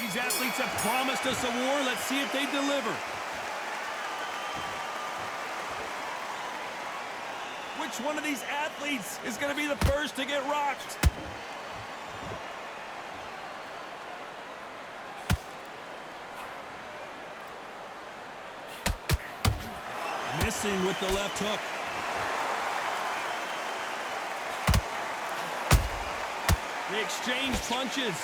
These athletes have promised us a war. Let's see if they deliver. Which one of these athletes is going to be the first to get rocked? Missing with the left hook. They exchange punches.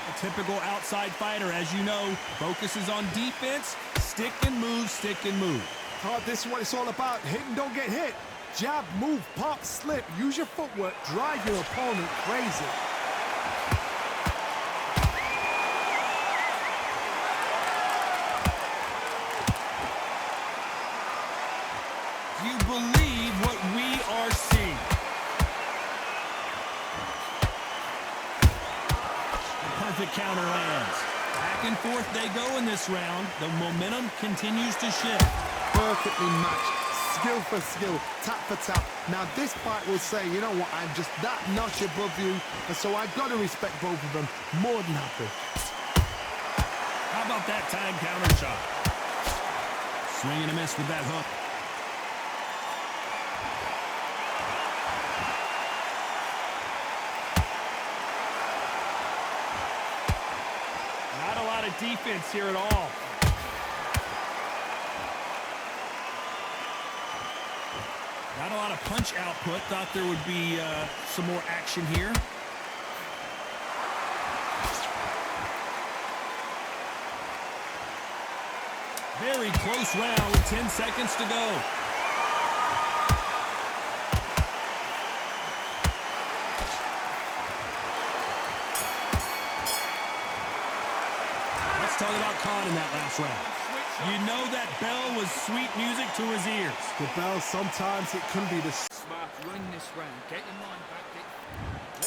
A typical outside fighter, as you know, focuses on defense, stick and move, stick and move. Oh, this is what it's all about. Hit and don't get hit. Jab, move, pop, slip. Use your footwork. Drive your opponent crazy. Do you believe what we are seeing? Perfect counter lands. Back and forth they go in this round. The momentum continues to shift. Perfectly matched. Skill for skill. Tap for tap. Now this fight will say, you know what, I'm just that notch above you. And so I've got to respect both of them. More than happy. How about that time counter shot? Swing and a miss with that hook. Not a lot of defense here at all. Not a lot of punch output. Thought there would be some more action here. Very close round with 10 seconds to go. Let's talk about Khan in that last round. You know that bell was sweet music to his ears. The bell, sometimes it can be the... Smart, win this round. Get your mind back.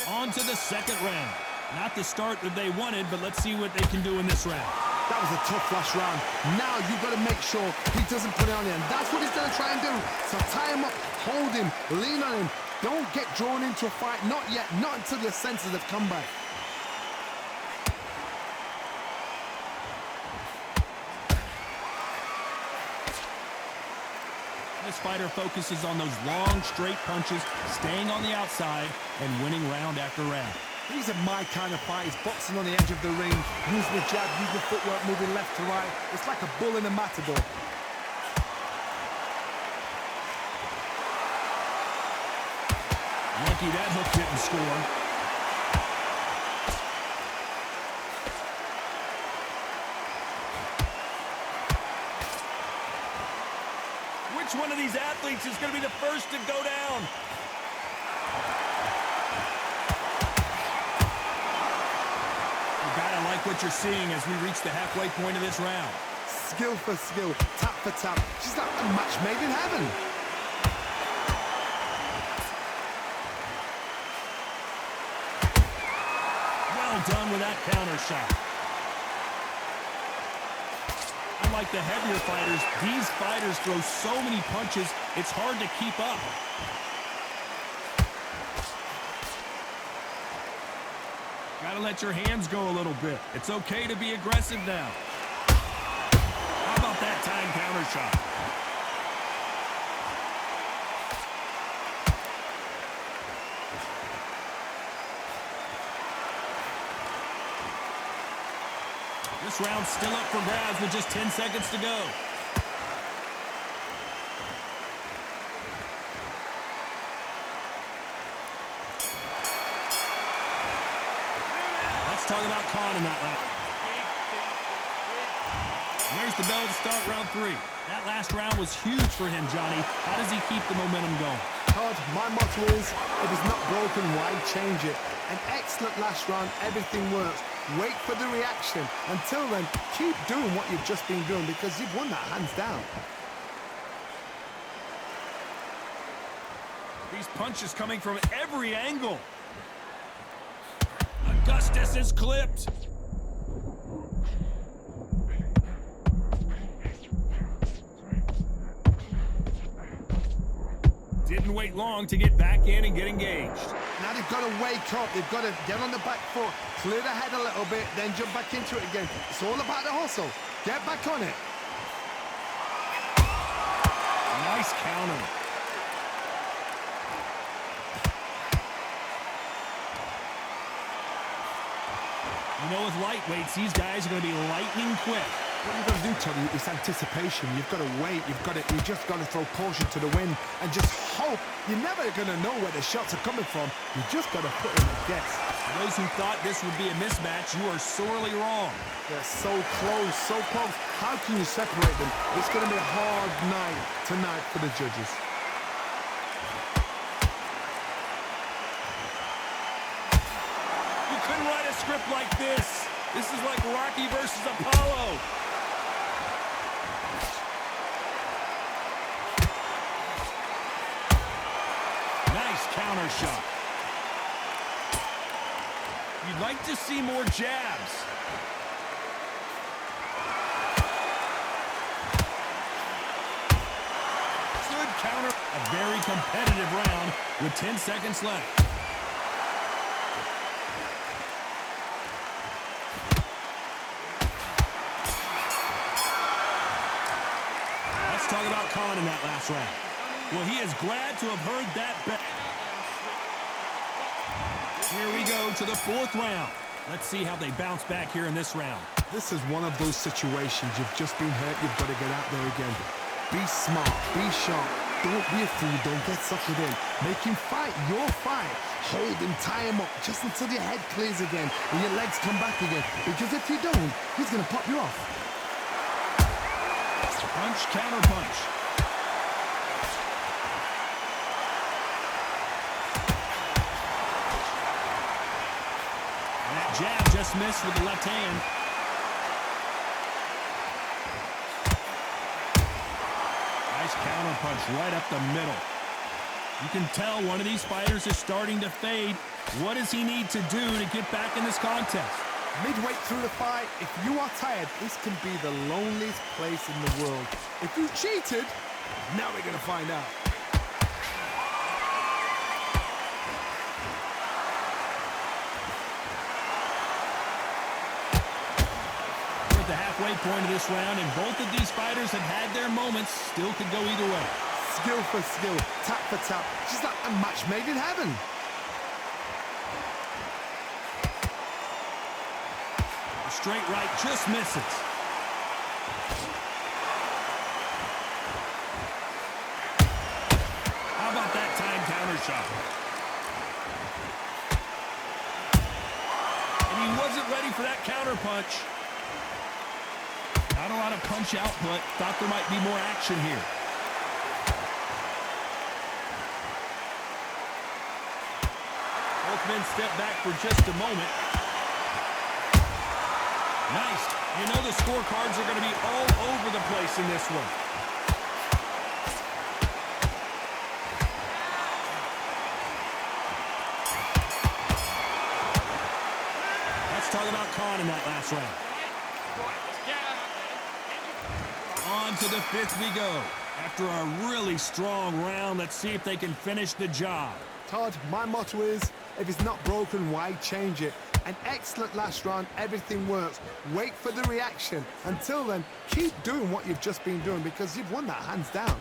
On to the second round. Not the start that they wanted, but let's see what they can do in this round. That was a tough last round. Now you've got to make sure he doesn't put it on him. That's what he's going to try and do. So tie him up, hold him, lean on him. Don't get drawn into a fight. Not yet. Not until your senses have come back. This fighter focuses on those long, straight punches, staying on the outside, and winning round after round. These are my kind of fights, boxing on the edge of the ring, using the jab, using the footwork, moving left to right. It's like a bull in a matador. Lucky that hook didn't score. Which one of these athletes is going to be the first to go down? You gotta like what you're seeing as we reach the halfway point of this round. Skill for skill, tap for tap. She's like a match made in heaven. Well done with that counter shot. Unlike the heavier fighters, these fighters throw so many punches, it's hard to keep up. Gotta let your hands go a little bit. It's okay to be aggressive now. How about that time counter shot? This round's still up for grabs with just 10 seconds to go. Let's talk about Khan in that round. There's the bell to start round 3. That last round was huge for him, Johnny. How does he keep the momentum going? Todd, my motto is, if it's not broken, why change it? An excellent last round, everything works. Wait for the reaction. Until then, keep doing what you've just been doing because you've won that hands down. These punches coming from every angle. Augustus is clipped. Didn't wait long to get back in and get engaged. Now they've got to wake up. They've got to get on the back foot, clear the head a little bit, then jump back into it again. It's all about the hustle. Get back on it. Nice counter. You know, with lightweights, these guys are going to be lightning quick. What you've got to do, Tony, is anticipation. You've got to wait. You just got to throw caution to the wind and just hope. You're never going to know where the shots are coming from. You just got to put in a guess. For those who thought this would be a mismatch, you are sorely wrong. They're so close, so close. How can you separate them? It's going to be a hard night tonight for the judges. You couldn't write a script like this. This is like Rocky versus Apollo. Nice counter shot. You'd like to see more jabs. Good counter. A very competitive round with 10 seconds left. Let's talk about Khan in that last round. Well, he is glad to have heard that bet. Here we go to the fourth round. Let's see how they bounce back here in this round. This is one of those situations. You've just been hurt. You've got to get out there again. Be smart. Be sharp. Don't be a fool. Don't get suckered in. Make him fight your fight. Hold him. Tie him up just until your head clears again and your legs come back again. Because if you don't, he's going to pop you off. Punch, counter punch. And that jab just missed with the left hand. Nice counter punch right up the middle. You can tell one of these fighters is starting to fade. What does he need to do to get back in this contest? Midway through the fight, if you are tired, this can be the loneliest place in the world. If you cheated, now we're going to find out. We're at the halfway point of this round, and both of these fighters have had their moments. Still could go either way. Skill for skill, tap for tap, just like a match made in heaven. Straight right just misses. How about that time counter shot? And he wasn't ready for that counter punch. Not a lot of punch output. Thought there might be more action here. Both men step back for just a moment. Nice. You know the scorecards are going to be all over the place in this one. Let's talk about Khan in that last round. On to the fifth we go. After a really strong round, let's see if they can finish the job. Todd, my motto is, if it's not broken, why change it? An excellent last round, everything works. Wait for the reaction. Until then, keep doing what you've just been doing because you've won that hands down.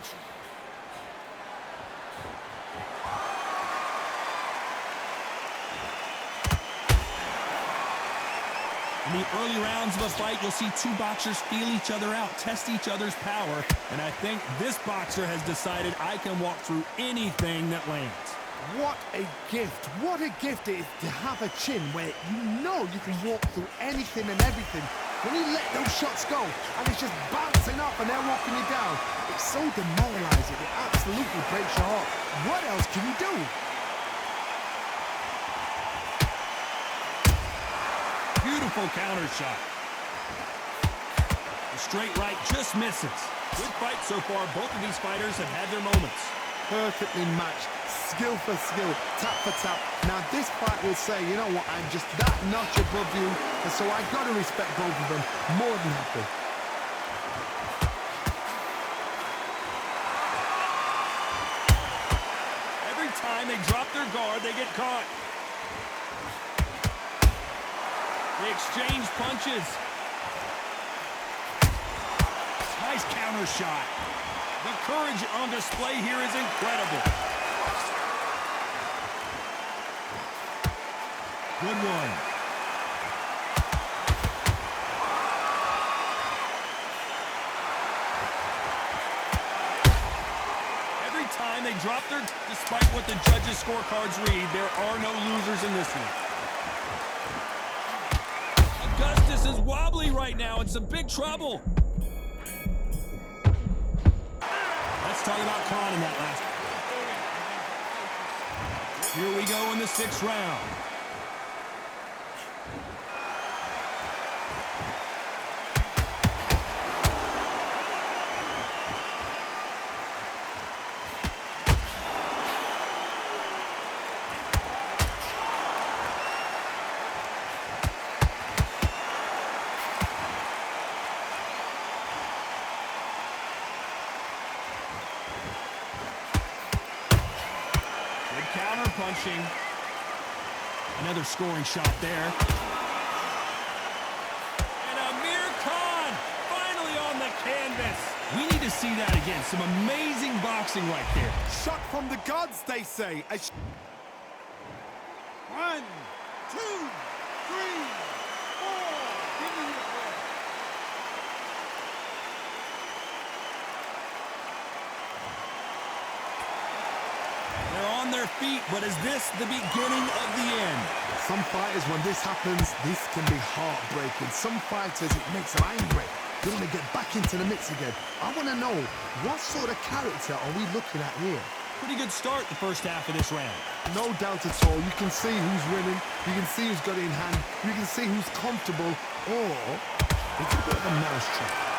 In the early rounds of a fight, you'll see two boxers feel each other out, test each other's power, and I think this boxer has decided I can walk through anything that lands. What a gift. What a gift it is to have a chin where you know you can walk through anything and everything. When you let those shots go and it's just bouncing up and they're walking you down, it's so demoralizing. It absolutely breaks your heart. What else can you do? Beautiful counter shot. The straight right just misses. Good fight so far. Both of these fighters have had their moments. Perfectly matched. Skill for skill, tap for tap. Now this fight will say, you know what, I'm just that notch above you, and so I've got to respect both of them more than happy. Every time they drop their guard, they get caught. They exchange punches. Nice counter shot. The courage on display here is incredible. Good one. Every time they drop their... Despite what the judges' scorecards read, there are no losers in this one. Augustus is wobbly right now. It's some big trouble. Let's talk about Khan in that last. Here we go in the 6th round. Counter punching. Another scoring shot there. And Amir Khan finally on the canvas. We need to see that again. Some amazing boxing right there. Shot from the gods, they say. 1, 2, 3, 4. Give me your breath. They're on their feet, but is this the beginning of the end? Some fighters, when this happens, this can be heartbreaking. Some fighters, it makes them angry. They want to get back into the mix again. I want to know, what sort of character are we looking at here? Pretty good start the first half of this round. No doubt at all. You can see who's winning. You can see who's got it in hand. You can see who's comfortable. Or it's a bit of a mousetrap.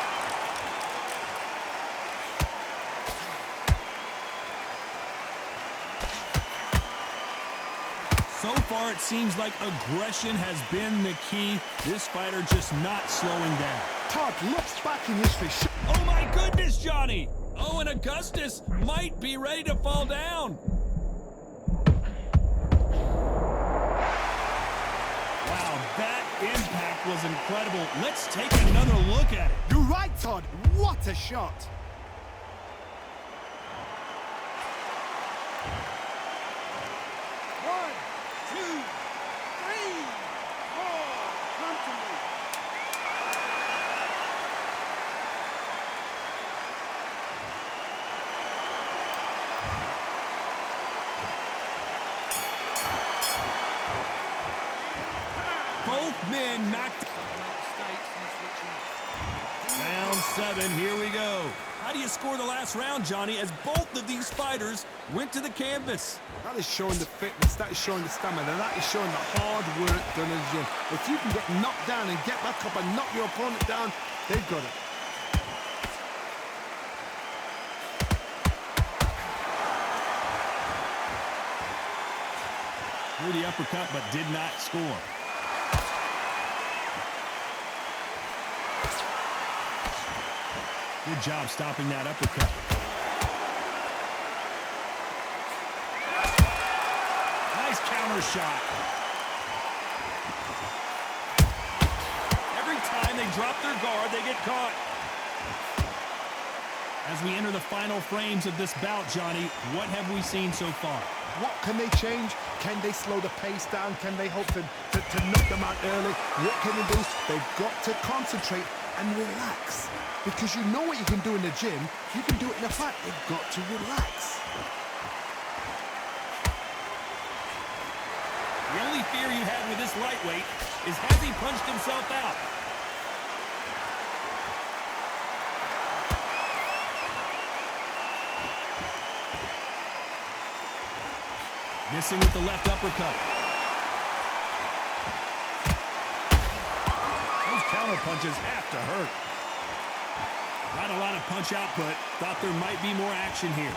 So far, it seems like aggression has been the key. This fighter just not slowing down. Todd looks back in history. Oh my goodness, Johnny! Oh, and Augustus might be ready to fall down. Wow, that impact was incredible. Let's take another look at it. You're right, Todd. What a shot. Both men knocked. Round 7, here we go. How do you score the last round, Johnny, as both of these fighters went to the canvas? That is showing the fitness, that is showing the stamina, that is showing the hard work done in the gym. If you can get knocked down and get back up and knock your opponent down, they've got it. Threw the uppercut, but did not score. Good job stopping that uppercut. Nice counter shot. Every time they drop their guard, they get caught. As we enter the final frames of this bout, Johnny, what have we seen so far? What can they change? Can they slow the pace down? Can they hope to knock them out early? What can they do? They've got to concentrate and relax. Because you know what you can do in the gym, you can do it in a fight. They've got to relax. The only fear you had with this lightweight is has he punched himself out? Missing with the left uppercut. Those counter punches have to hurt. Not a lot of punch output. Thought there might be more action here.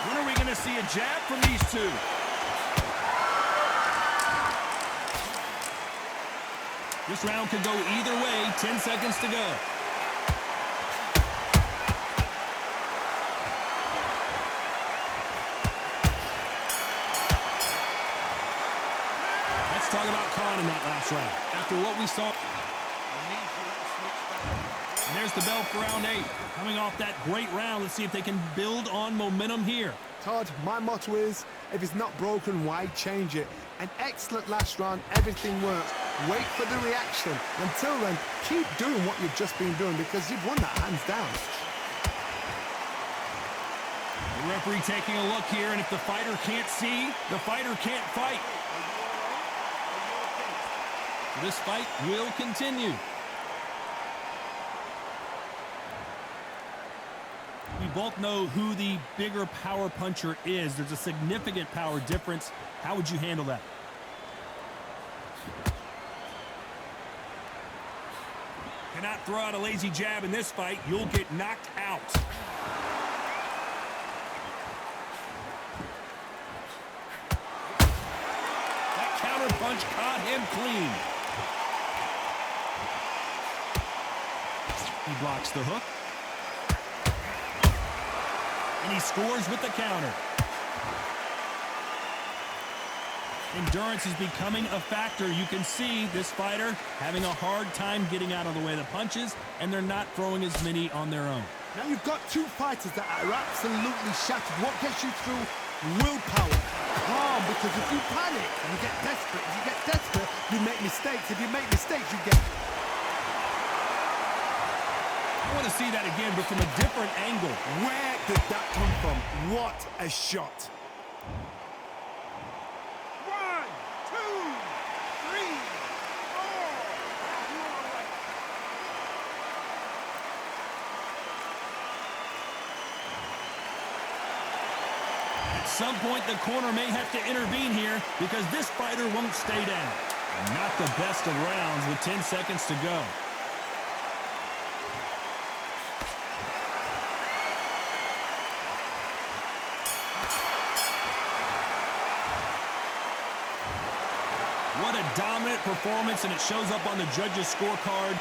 When are we going to see a jab from these two? This round could go either way. 10 seconds to go. Let's talk about Khan in that last round. After what we saw. And there's the bell for round 8. Coming off that great round, let's see if they can build on momentum here. Todd, my motto is, if it's not broken, why change it? An excellent last round, everything works. Wait for the reaction. Until then, keep doing what you've just been doing because you've won that hands down. The referee taking a look here, and if the fighter can't see, the fighter can't fight. So this fight will continue. We both know who the bigger power puncher is. There's a significant power difference. How would you handle that? Cannot throw out a lazy jab in this fight. You'll get knocked out. That counter punch caught him clean. He blocks the hook. And he scores with the counter. Endurance is becoming a factor. You can see this fighter having a hard time getting out of the way of the punches, and they're not throwing as many on their own. Now you've got two fighters that are absolutely shattered. What gets you through? Willpower. Calm, because if you panic, you get desperate. If you get desperate, you make mistakes. If you make mistakes, you get... I want to see that again, but from a different angle. Where did that come from? What a shot. 1, 2, 3, 4. At some point, the corner may have to intervene here because this fighter won't stay down. Not the best of rounds with 10 seconds to go. What a dominant performance, and it shows up on the judges' scorecard.